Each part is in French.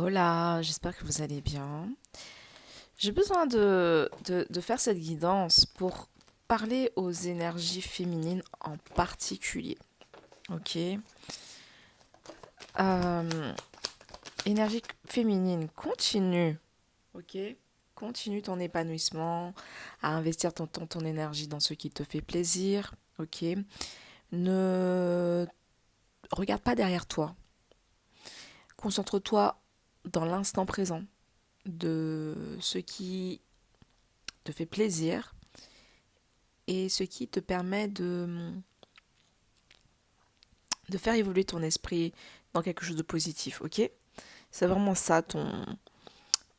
Hola, j'espère que vous allez bien. J'ai besoin de faire cette guidance pour parler aux énergies féminines en particulier. Ok? Euh, Énergie féminine, continue. Ok? Continue ton épanouissement, à investir ton temps, ton énergie dans ce qui te fait plaisir. Ok? Ne regarde pas derrière toi. Concentre-toi dans l'instant présent de ce qui te fait plaisir et ce qui te permet de faire évoluer ton esprit dans quelque chose de positif, ok? C'est vraiment ça ton,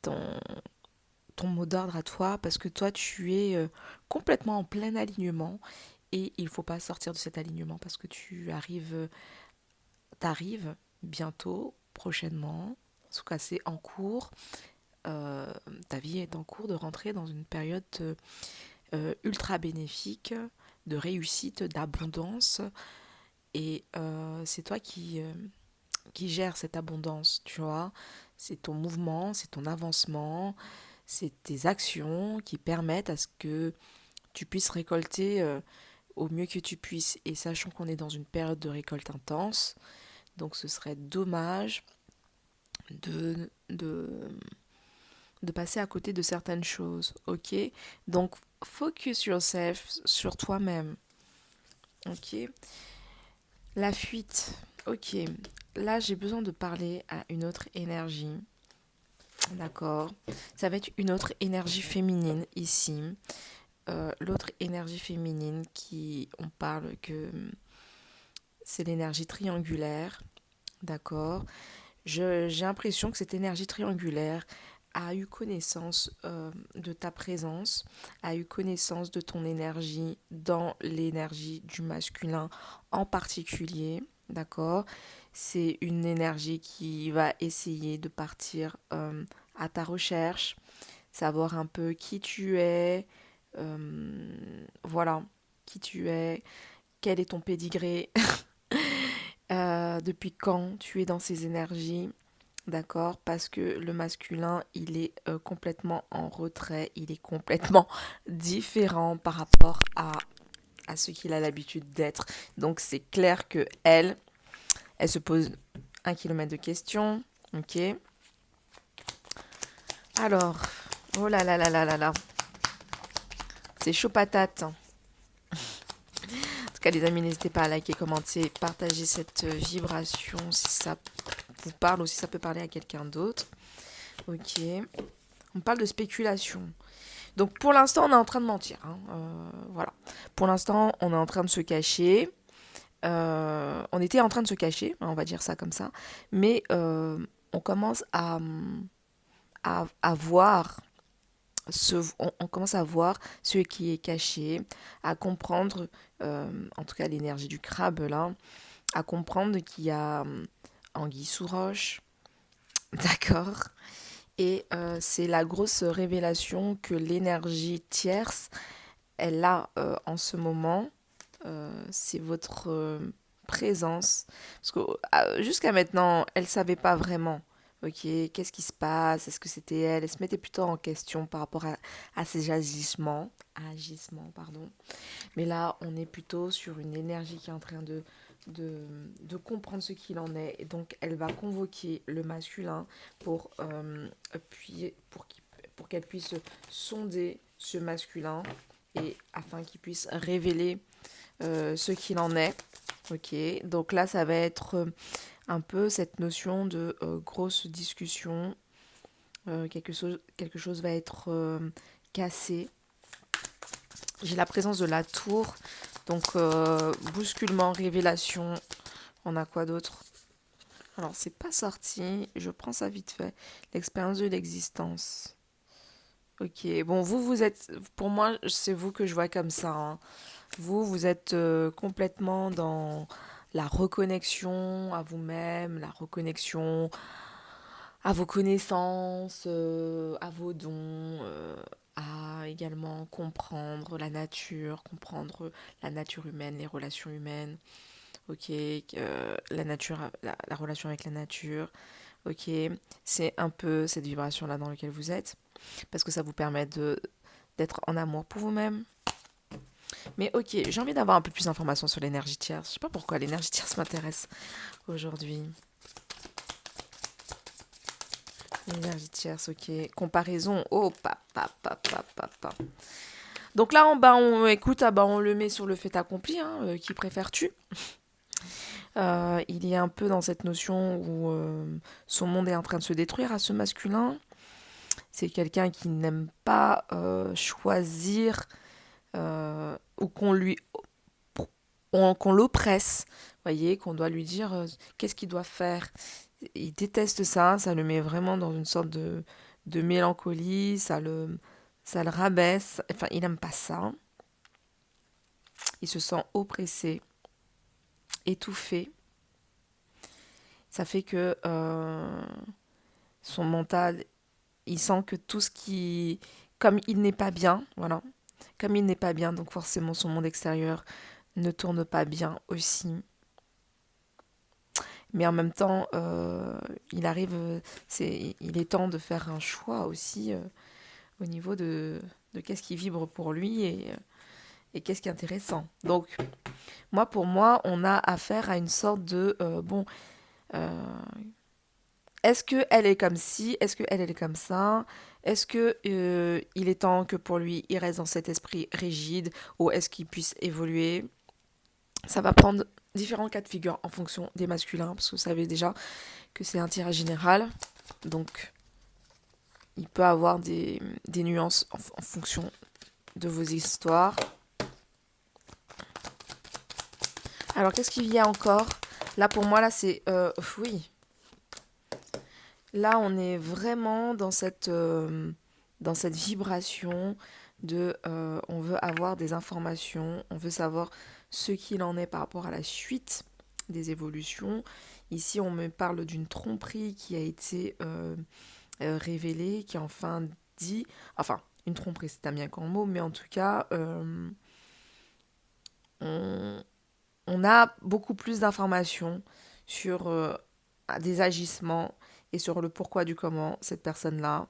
ton mot d'ordre à toi, parce que toi, tu es complètement en plein alignement et il ne faut pas sortir de cet alignement parce que t'arrives bientôt, prochainement, en tout cas c'est en cours, euh, ta vie est en cours de rentrer dans une période ultra bénéfique, de réussite, d'abondance, et c'est toi qui gère cette abondance, tu vois. C'est ton mouvement, c'est ton avancement, c'est tes actions qui permettent à ce que tu puisses récolter au mieux que tu puisses. Et sachant qu'on est dans une période de récolte intense, donc ce serait dommage de, de, de passer à côté de certaines choses, ok? Donc focus yourself sur toi-même, ok? La fuite, ok. Là, j'ai besoin de parler à une autre énergie. D'accord. Ça va être une autre énergie féminine ici. L'autre énergie féminine qui, on parle que c'est l'énergie triangulaire. D'accord. J'ai l'impression que cette énergie triangulaire a eu connaissance de ta présence, a eu connaissance de ton énergie dans l'énergie du masculin en particulier. D'accord. C'est une énergie qui va essayer de partir à ta recherche, savoir un peu qui tu es, voilà, qui tu es, quel est ton pédigré, depuis quand tu es dans ces énergies, d'accord? Parce que le masculin, il est complètement en retrait, il est complètement différent par rapport à ce qu'il a l'habitude d'être. Donc c'est clair que elle se pose 1 kilomètre de questions, ok? Alors, oh là là là là là là, c'est chaud patate. En tout cas, les amis, n'hésitez pas à liker, commenter, partager cette vibration si ça vous parle ou si ça peut parler à quelqu'un d'autre. Ok. On parle de spéculation. Donc pour l'instant, on est en train de mentir, hein. Voilà. Pour l'instant, on est en train de se cacher. On était en train de se cacher, on va dire ça comme ça. Mais on commence à voir on commence à voir ce qui est caché, à comprendre, en tout cas l'énergie du crabe là, à comprendre qu'il y a anguille sous roche, d'accord. Et c'est la grosse révélation que l'énergie tierce, elle a en ce moment. C'est votre présence. Parce que jusqu'à maintenant, elle ne savait pas vraiment. Ok, qu'est-ce qui se passe? Est-ce que c'était elle? Elle se mettait plutôt en question par rapport à ses agissements. Agissements, pardon. Mais là, on est plutôt sur une énergie qui est en train de, de comprendre ce qu'il en est. Et donc, elle va convoquer le masculin pour, pour qu'elle puisse sonder ce masculin et afin qu'il puisse révéler ce qu'il en est. Ok, donc là, ça va être un peu cette notion de grosse discussion. Quelque chose va être cassé. J'ai la présence de la tour. Donc, bousculement, révélation. On a quoi d'autre? Alors, c'est pas sorti. Je prends ça vite fait. L'expérience de l'existence. Ok, bon, vous êtes. Pour moi, c'est vous que je vois comme ça, hein. Vous êtes complètement dans la reconnexion à vous-même, la reconnexion à vos connaissances, à vos dons, à également comprendre la nature humaine, les relations humaines, ok, la nature, la relation avec la nature, ok? C'est un peu cette vibration-là dans laquelle vous êtes, parce que ça vous permet d'être en amour pour vous-même. Mais ok, j'ai envie d'avoir un peu plus d'informations sur l'énergie tierce. Je sais pas pourquoi l'énergie tierce m'intéresse aujourd'hui. L'énergie tierce, ok. Comparaison. Oh, pa. Donc là, en bas, on écoute, ah bah, on le met sur le fait accompli. Hein, qui préfères-tu? Il est un peu dans cette notion où son monde est en train de se détruire à ce masculin. C'est quelqu'un qui n'aime pas choisir ou qu'on l'oppresse. Voyez, qu'on doit lui dire qu'est-ce qu'il doit faire. Il déteste ça, ça le met vraiment dans une sorte de mélancolie, ça le rabaisse. Enfin, il n'aime pas ça. Il se sent oppressé, étouffé. Ça fait que son mental, il sent que tout ce qui... Comme il n'est pas bien, voilà. Comme il n'est pas bien, donc forcément son monde extérieur ne tourne pas bien aussi. Mais en même temps, il arrive, il est temps de faire un choix aussi au niveau de qu'est-ce qui vibre pour lui et qu'est-ce qui est intéressant. Donc, pour moi, on a affaire à une sorte de, euh, est-ce qu'elle est comme ci, est-ce qu'elle est comme ça, est-ce que il est temps que pour lui, il reste dans cet esprit rigide ou est-ce qu'il puisse évoluer. Ça va prendre différents cas de figure en fonction des masculins, parce que vous savez déjà que c'est un tirage général. Donc, il peut avoir des nuances en fonction de vos histoires. Alors, qu'est-ce qu'il y a encore? Là, pour moi, là, c'est... oui. Là, on est vraiment dans cette vibration de... on veut avoir des informations, on veut savoir ce qu'il en est par rapport à la suite des évolutions. Ici, on me parle d'une tromperie qui a été révélée, qui a enfin dit... Enfin, une tromperie, c'est un bien grand mot, mais en tout cas, on, on a beaucoup plus d'informations sur des agissements et sur le pourquoi du comment cette personne-là,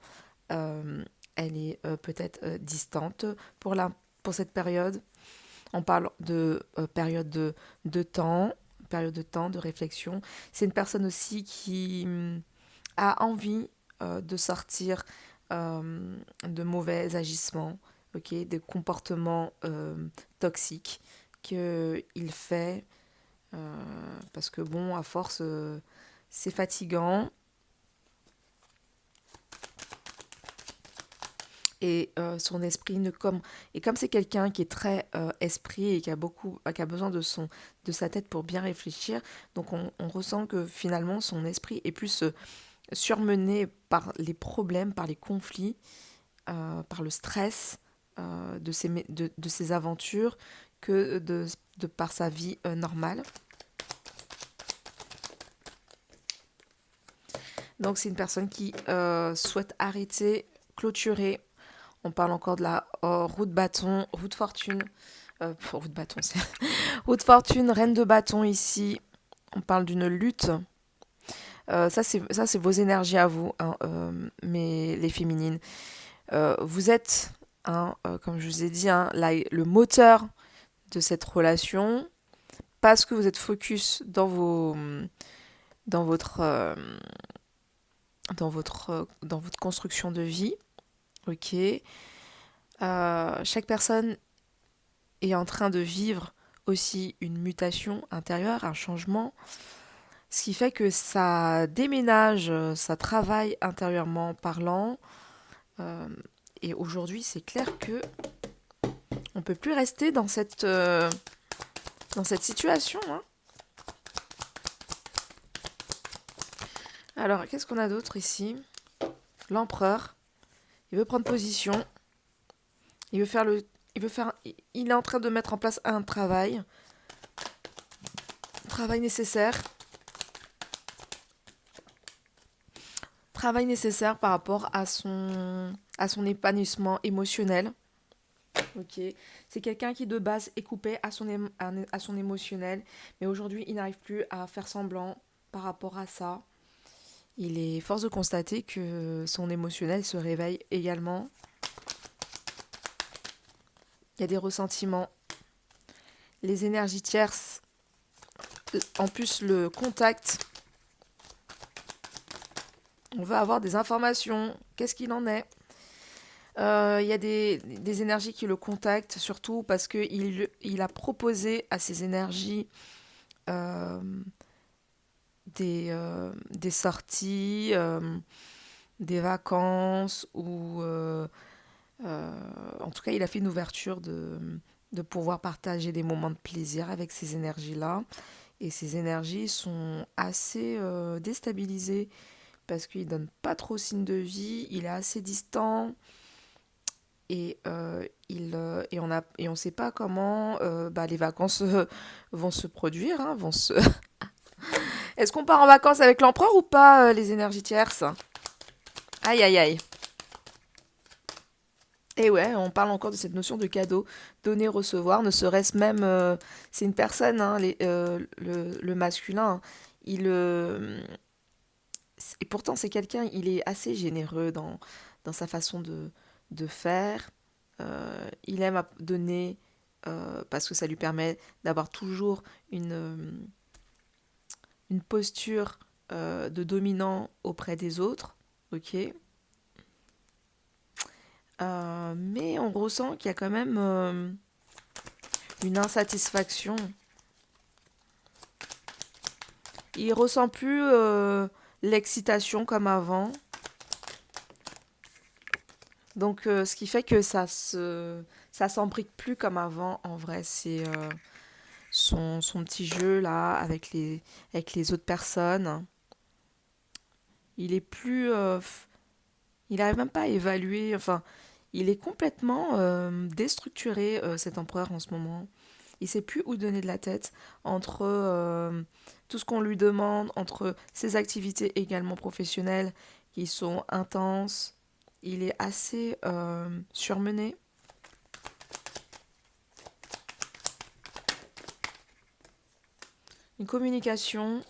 euh, elle est peut-être distante pour cette période. On parle de période de temps, de réflexion. C'est une personne aussi qui a envie de sortir de mauvais agissements, ok, des comportements toxiques qu'il fait parce que bon, à force, c'est fatigant. Et son esprit ne comme et comme c'est quelqu'un qui est très esprit et qui a besoin de sa tête pour bien réfléchir, donc on ressent que finalement son esprit est plus surmené par les problèmes, par les conflits, par le stress de ses aventures que de par sa vie normale. Donc c'est une personne qui souhaite arrêter, clôturer. On parle encore de la roue de bâton, roue de fortune. Roue de bâton, c'est... roue de fortune, reine de bâton ici. On parle d'une lutte. Ça, c'est vos énergies à vous, hein, mais les féminines. Vous êtes, hein, comme je vous ai dit, hein, le moteur de cette relation parce que vous êtes focus dans votre, euh, dans votre construction de vie. Ok. Chaque personne est en train de vivre aussi une mutation intérieure, un changement, ce qui fait que ça déménage, ça travaille intérieurement parlant. Euh, et aujourd'hui, c'est clair que on peut plus rester dans cette situation. Hein. Alors, qu'est-ce qu'on a d'autre ici? L'empereur, il veut prendre position, il veut faire il est en train de mettre en place un travail nécessaire. Travail nécessaire par rapport à son épanouissement émotionnel. Ok, c'est quelqu'un qui de base est coupé à son émotionnel, mais aujourd'hui il n'arrive plus à faire semblant par rapport à ça. Il est force de constater que son émotionnel se réveille également. Il y a des ressentiments. Les énergies tierces, en plus le contact, on veut avoir des informations. Qu'est-ce qu'il en est? Il y a des énergies qui le contactent, surtout parce qu'il a proposé à ces énergies euh, des sorties, des vacances, ou en tout cas, il a fait une ouverture de pouvoir partager des moments de plaisir avec ces énergies-là. Et ces énergies sont assez déstabilisées parce qu'il donne pas trop signe de vie, il est assez distant. Et on sait pas comment les vacances vont se produire, hein, vont se... Est-ce qu'on part en vacances avec l'empereur ou pas, les énergies tierces? Aïe, aïe, aïe. Et ouais, on parle encore de cette notion de cadeau, donner, recevoir, ne serait-ce même... c'est une personne, hein, le masculin, hein, il... et pourtant, c'est quelqu'un, il est assez généreux dans sa façon de faire. Il aime donner parce que ça lui permet d'avoir toujours une posture de dominant auprès des autres. Ok. Mais on ressent qu'il y a quand même une insatisfaction. Il ressent plus l'excitation comme avant. Donc, ce qui fait que ça s'embrique plus comme avant. En vrai, c'est son petit jeu là avec les autres personnes. Il est plus, il n'arrive même pas à évaluer. Enfin, il est complètement déstructuré, cet empereur en ce moment. Il sait plus où donner de la tête entre tout ce qu'on lui demande, entre ses activités également professionnelles qui sont intenses. Il est assez surmené. Une communication,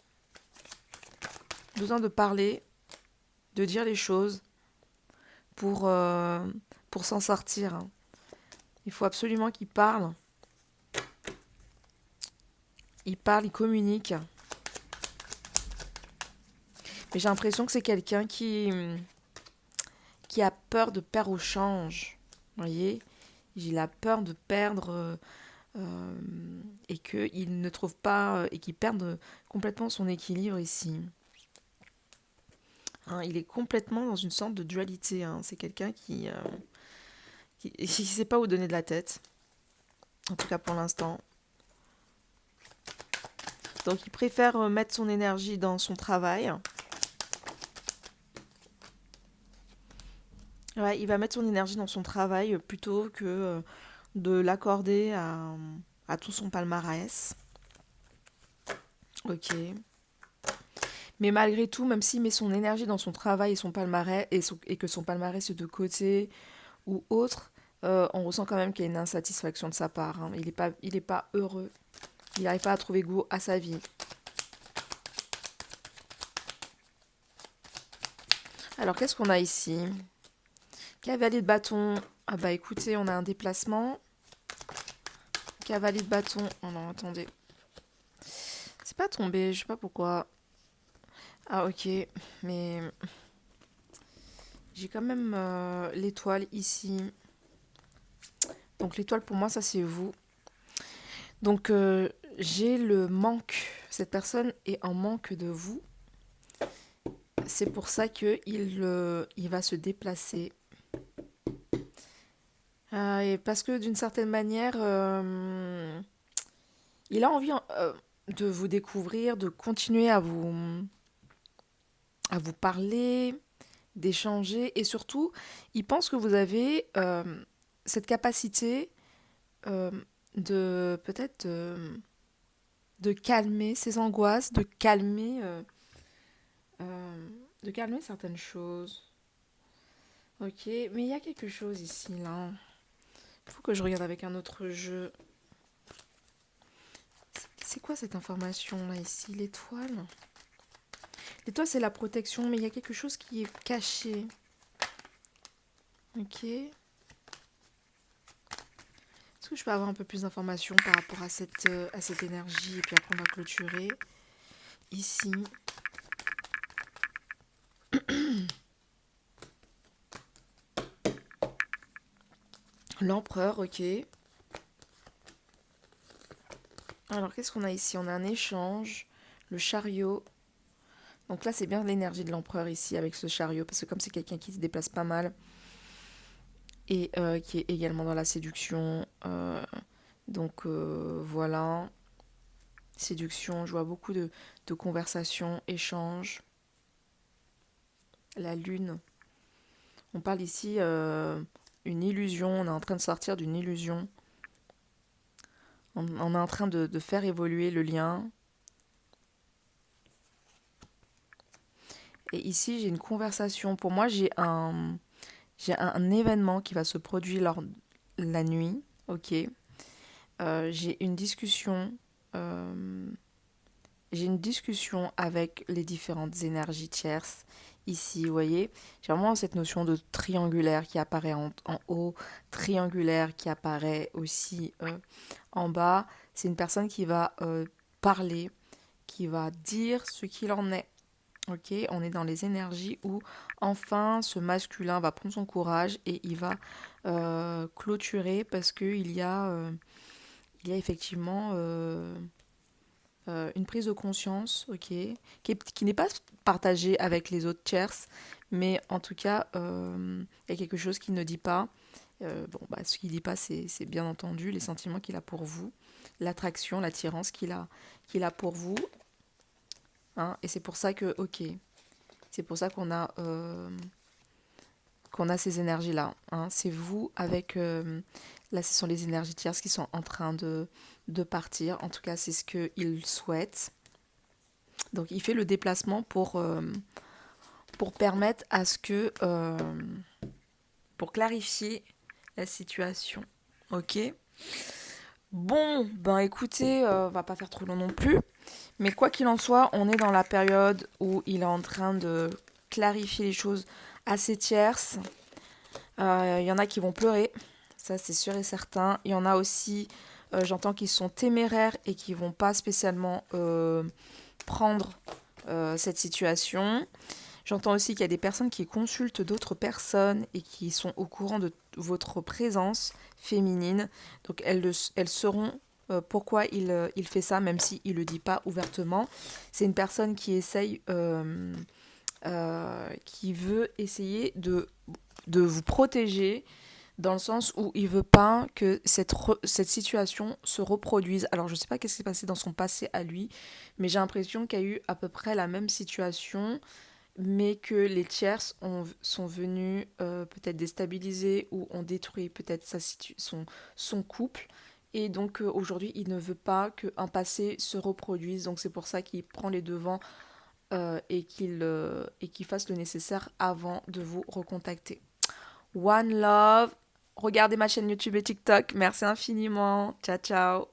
besoin de parler, de dire les choses pour, euh, pour s'en sortir, hein. Il faut absolument qu'il parle. Il parle, il communique. Mais j'ai l'impression que c'est quelqu'un qui a peur de perdre au change. Vous voyez? Il a peur de perdre et qu'il ne trouve pas et qu'il perde complètement son équilibre ici. Hein, il est complètement dans une sorte de dualité, hein. C'est quelqu'un qui ne sait pas où donner de la tête, en tout cas pour l'instant. Donc il préfère mettre son énergie dans son travail. Ouais, il va mettre son énergie dans son travail plutôt que de l'accorder à tout son palmarès. Ok. Mais malgré tout, même s'il met son énergie dans son travail et son palmarès et que son palmarès est de côté ou autre, on ressent quand même qu'il y a une insatisfaction de sa part, hein. Il est pas heureux. Il n'arrive pas à trouver goût à sa vie. Alors qu'est-ce qu'on a ici? Cavalier de bâton. Ah bah écoutez, on a un déplacement. Cavalier de bâton. Oh non, attendez. C'est pas tombé, je sais pas pourquoi. Ah ok, mais j'ai quand même l'étoile ici. Donc l'étoile pour moi, ça c'est vous. Donc j'ai le manque. Cette personne est en manque de vous. C'est pour ça il va se déplacer. Et parce que d'une certaine manière, il a envie de vous découvrir, de continuer à vous parler, d'échanger. Et surtout, il pense que vous avez cette capacité euh, de peut-être de calmer ses angoisses, de calmer certaines choses. Ok, mais il y a quelque chose ici, là. Il faut que je regarde avec un autre jeu. C'est quoi cette information là ici? L'étoile? L'étoile, c'est la protection, mais il y a quelque chose qui est caché. Ok. Est-ce que je peux avoir un peu plus d'informations par rapport à cette énergie? Et puis après, on va clôturer. Ici. L'empereur, ok. Alors, qu'est-ce qu'on a ici? On a un échange. Le chariot. Donc là, c'est bien l'énergie de l'empereur ici avec ce chariot. Parce que comme c'est quelqu'un qui se déplace pas mal et qui est également dans la séduction. Voilà. Séduction, je vois beaucoup de conversations, échanges. La lune. On parle ici une illusion. On est en train de sortir d'une illusion. On est en train de faire évoluer le lien. Et ici, j'ai une conversation. Pour moi, j'ai un événement qui va se produire lors de la nuit. Ok. J'ai une discussion. euh, j'ai une discussion avec les différentes énergies tierces. Ici, vous voyez, j'ai vraiment cette notion de triangulaire qui apparaît en haut, triangulaire qui apparaît aussi en bas. C'est une personne qui va parler, qui va dire ce qu'il en est. Ok, on est dans les énergies où enfin ce masculin va prendre son courage et il va clôturer parce il y a effectivement une prise de conscience, ok, qui n'est pas partagée avec les autres tierces, mais en tout cas, il y a quelque chose qu'il ne dit pas. Ce qu'il dit pas, c'est bien entendu les sentiments qu'il a pour vous, l'attraction, l'attirance qu'il a pour vous, hein, et c'est pour ça que, ok, c'est pour ça qu'on a ces énergies-là, hein. C'est vous avec... là, ce sont les énergies tierces qui sont en train de partir. En tout cas, c'est ce qu'il souhaite. Donc, il fait le déplacement pour permettre à ce que... pour clarifier la situation. Ok. Bon, ben écoutez, on va pas faire trop long non plus. Mais quoi qu'il en soit, on est dans la période où il est en train de clarifier les choses assez tierces. Il y en a qui vont pleurer, ça c'est sûr et certain. Il y en a aussi, j'entends qu'ils sont téméraires et qui vont pas spécialement prendre cette situation. J'entends aussi qu'il y a des personnes qui consultent d'autres personnes et qui sont au courant de votre présence féminine. Donc elles sauront pourquoi il fait ça, même s'il ne le dit pas ouvertement. C'est une personne qui essaye, qui veut essayer de vous protéger dans le sens où il veut pas que cette situation se reproduise. Alors je sais pas qu'est-ce qui s'est passé dans son passé à lui, mais j'ai l'impression qu'il y a eu à peu près la même situation, mais que les tierces sont venus peut-être déstabiliser ou ont détruit peut-être son couple. Et donc aujourd'hui, il ne veut pas qu'un passé se reproduise. Donc c'est pour ça qu'il prend les devants et qu'il fasse le nécessaire avant de vous recontacter. One love. Regardez ma chaîne YouTube et TikTok. Merci infiniment. Ciao, ciao.